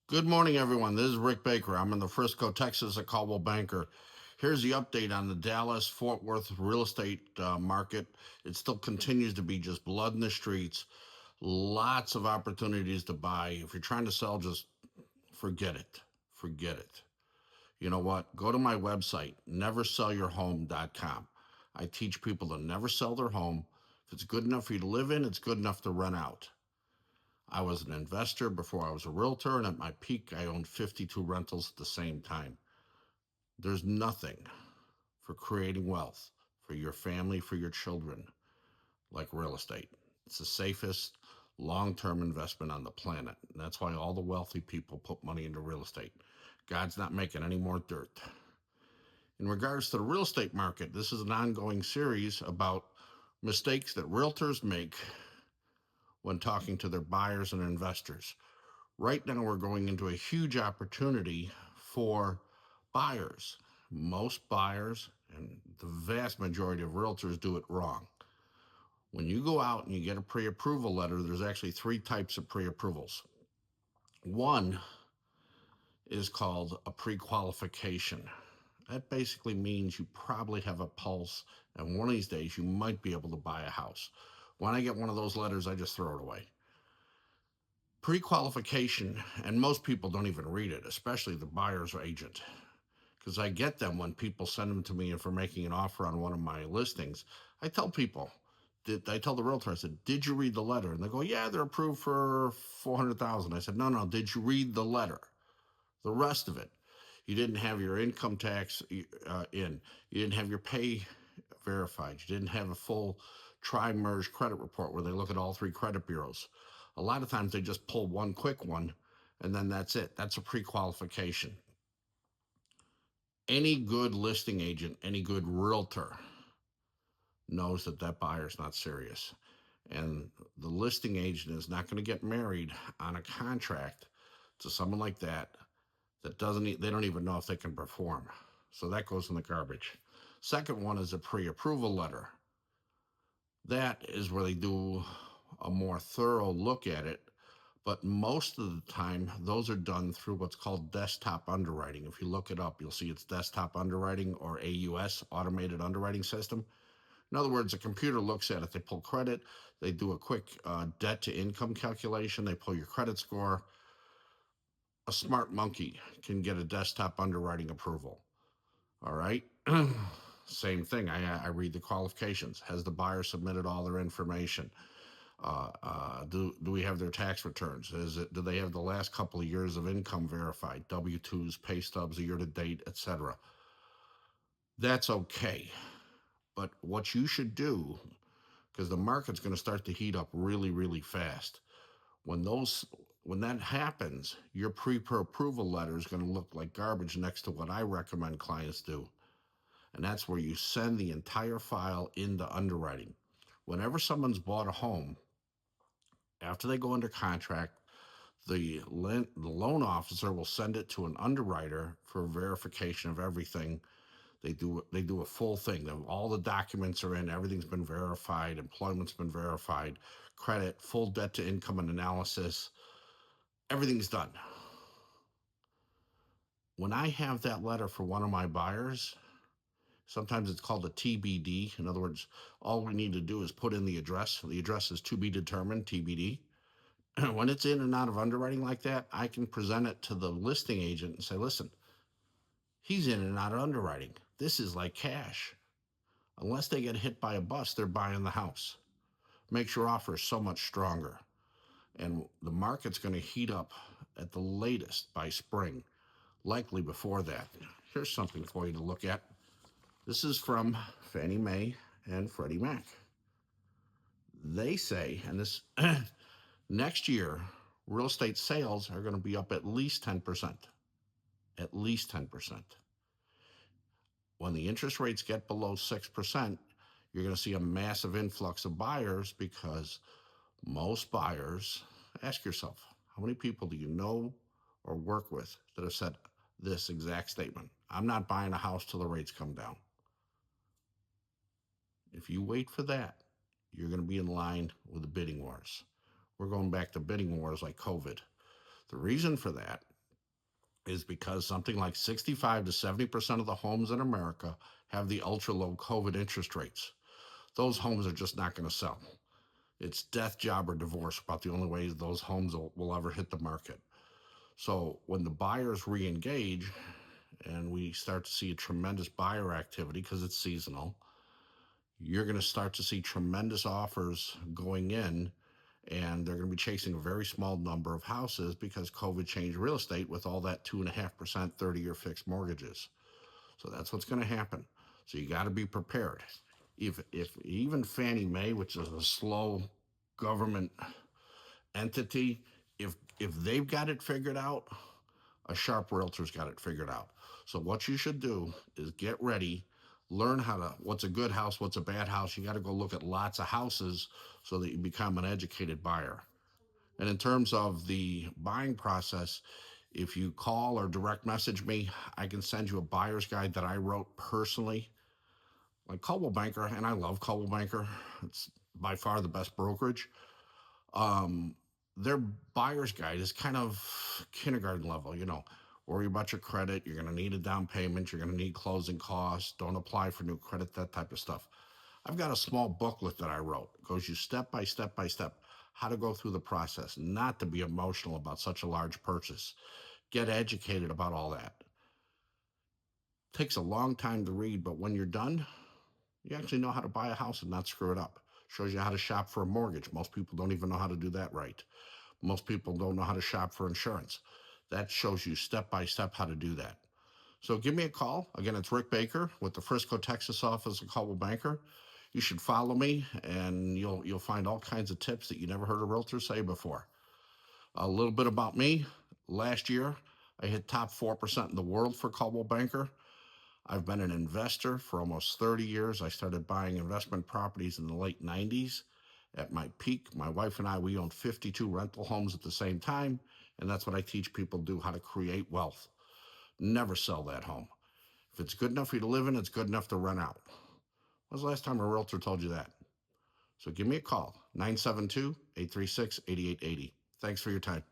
Good morning, everyone. This is Rick Baker. I'm in the Frisco, Texas, at Caldwell Banker. Here's the update on the Dallas Fort Worth real estate market. It still continues to be just blood in the streets. Lots of opportunities to buy. If you're trying to sell, just forget it. Forget it. You know what? Go to my website, neversellyourhome.com. I teach people to never sell their home. If it's good enough for you to live in, it's good enough to rent out. I was an investor before I was a realtor, and at my peak, I owned 52 rentals at the same time. There's nothing for creating wealth for your family, for your children, like real estate. It's the safest long term investment on the planet. And that's why all the wealthy people put money into real estate. God's not making any more dirt. In regards to the real estate market, this is an ongoing series about mistakes that realtors make when talking to their buyers and investors. Right now, we're going into a huge opportunity for buyers. Most buyers and the vast majority of realtors do it wrong. When you go out and you get a pre approval letter, there's actually three types of pre approvals. One is called a pre qualification. That basically means you probably have a pulse, and one of these days you might be able to buy a house. When I get one of those letters, I just throw it away. Pre-qualification, and most people don't even read it, especially the buyer's agent, because I get them when people send them to me and for making an offer on one of my listings. I tell people, I tell the realtor, I said, did you read the letter? And they go, yeah, they're approved for 400,000. I said, no, did you read the letter? The rest of it. You didn't have your income tax in. You didn't have your pay verified. You didn't have a full tri-merge credit report where they look at all three credit bureaus. A lot of times they just pull one quick one, and then that's it. That's a pre-qualification. Any good listing agent, any good realtor knows that that buyer's not serious. And the listing agent is not going to get married on a contract to someone like that they don't even know if they can perform. So that goes in the garbage. Second one is a pre-approval letter. That is where they do a more thorough look at it, but most of the time those are done through what's called desktop underwriting. If you look it up, you'll see it's desktop underwriting, or AUS, automated underwriting system. In other words, a computer looks at it, they pull credit, they do a quick debt to income calculation, they pull your credit score. A smart monkey can get a desktop underwriting approval. All right. Same thing. I read the qualifications. Has the buyer submitted all their information? Do we have their tax returns? Do they have the last couple of years of income verified? W-2s, pay stubs, year to date, etc. That's okay. But what you should do, because the market's going to start to heat up really, really fast. When those when that happens, your pre-approval letter is going to look like garbage next to what I recommend clients do. And that's where you send the entire file into underwriting. Whenever someone's bought a home, after they go under contract, the loan officer will send it to an underwriter for verification of everything. They do a full thing. All the documents are in, everything's been verified, employment's been verified, credit, full debt to income and analysis, everything's done. When I have that letter for one of my buyers, sometimes it's called a TBD. In other words, all we need to do is put in the address. The address is to be determined, TBD. When it's in and out of underwriting like that, I can present it to the listing agent and say, listen, he's in and out of underwriting. This is like cash. Unless they get hit by a bus, they're buying the house. Makes your offer so much stronger. And the market's going to heat up at the latest by spring, likely before that. Here's something for you to look at. This is from Fannie Mae and Freddie Mac. They say, and this next year, real estate sales are going to be up at least 10%. At least 10%. When the interest rates get below 6%, you're going to see a massive influx of buyers, because most buyers, ask yourself, how many people do you know or work with that have said this exact statement? I'm not buying a house till the rates come down. If you wait for that, you're going to be in line with the bidding wars. We're going back to bidding wars like COVID. The reason for that is because something like 65 to 70% of the homes in America have the ultra low COVID interest rates. Those homes are just not going to sell. It's death, job, or divorce about the only ways those homes will ever hit the market. So when the buyers re-engage and we start to see a tremendous buyer activity because it's seasonal, you're going to start to see tremendous offers going in, and they're going to be chasing a very small number of houses because COVID changed real estate with all that 2.5% 30-year fixed mortgages. So that's what's going to happen. So you got to be prepared. If even Fannie Mae, which is a slow government entity, if they've got it figured out, a sharp realtor's got it figured out. So what you should do is get ready, learn how to what's a good house, what's a bad house. You got to go look at lots of houses so that you become an educated buyer. And in terms of the buying process, if you call or direct message me, I can send you a buyer's guide that I wrote personally. Like Coldwell Banker, and I love Coldwell Banker. It's by far the best brokerage. Um, their buyer's guide is kind of kindergarten level. Worry about your credit. You're going to need a down payment. You're going to need closing costs. Don't apply for new credit, that type of stuff. I've got a small booklet that I wrote. It goes you step by step by step how to go through the process, not to be emotional about such a large purchase. Get educated about all that. Takes a long time to read, but when you're done, you actually know how to buy a house and not screw it up. Shows you how to shop for a mortgage. Most people don't even know how to do that right. Most people don't know how to shop for insurance. That shows you step by step how to do that. So give me a call. Again, it's Rick Baker with the Frisco, Texas office of Coldwell Banker. You should follow me, and you'll find all kinds of tips that you never heard a realtor say before. A little bit about me. Last year, I hit top 4% in the world for Coldwell Banker. I've been an investor for almost 30 years. I started buying investment properties in the late 90s. At my peak, my wife and I, we owned 52 rental homes at the same time, and that's what I teach people to do, how to create wealth. Never sell that home. If it's good enough for you to live in, it's good enough to rent out. When's the last time a realtor told you that? So give me a call, 972-836-8880. Thanks for your time.